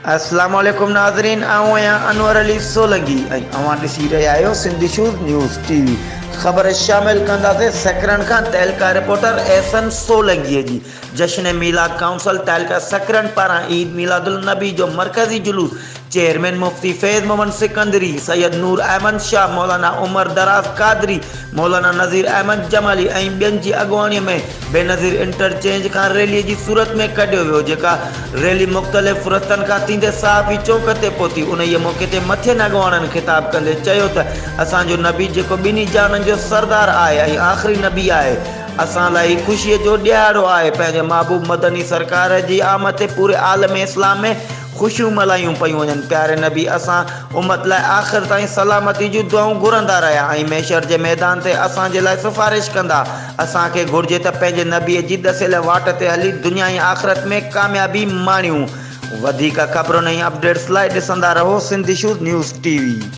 अस्सलाम वालेकुम नाज़रीन, आऊं आहियां अनवर अली सोलंगी ऐं अवां ॾिसी रहिया आहियो सिंधी शूज़ न्यूज़ टीवी। ख़बर शामिल कंदासीं सकरंड खां तहलका रिपोर्टर एहसन सोलंगी जी। जश्न मीलाद काउंसिल तहलका सकरंड पारां ईद मिलादुल नबी जो मरकज़ी जुलूस चेयरमैन मुफ्ती फैज़ मोहम्मद सिकंदरी, सैयद नूर अहमद शाह, मौलाना उमर दराज कादरी, मौलाना नज़ीर अहमद जमाली ऐं ॿियनि जी अॻुवाणीअ में बेनज़ीर इंटरचेंज खां रैलीअ जी सूरत में कढियो वियो, जेका रैली मुख़्तलिफ़ रस्तनि खां थींदे साफ़ी चौक ते पहुती। उन मौक़े ते मथियनि अॻुवाणनि ख़िताब कंदे चयो त असांजो नबी जेको ॿिन्ही जाननि जो सरदार आहे ऐं आख़िरी नबी आहे, असां लाइ ख़ुशीअ जो ॾियारो आहे। पंहिंजे महबूब मदनी सरकार जी आमद ते पूरे आलम इस्लाम में ख़ुशियूं मल्हायूं पियूं वञनि। प्यारे नबी असां उम्मत लाइ आख़िर ताईं सलामती जूं दुआऊं घुरंदा रहिया ऐं मैशर जे मैदान ते असांजे लाइ सिफ़ारिश कंदा। असांखे घुरिजे त पंहिंजे नबीअ जी दसियल वाट ते हली दुनिया ऐं आख़िरत में कामयाबी माणियूं। वधीक ख़बरुनि ऐं अपडेट्स लाइ ॾिसंदा रहो सिंधी शूज़ न्यूज़ टीवी।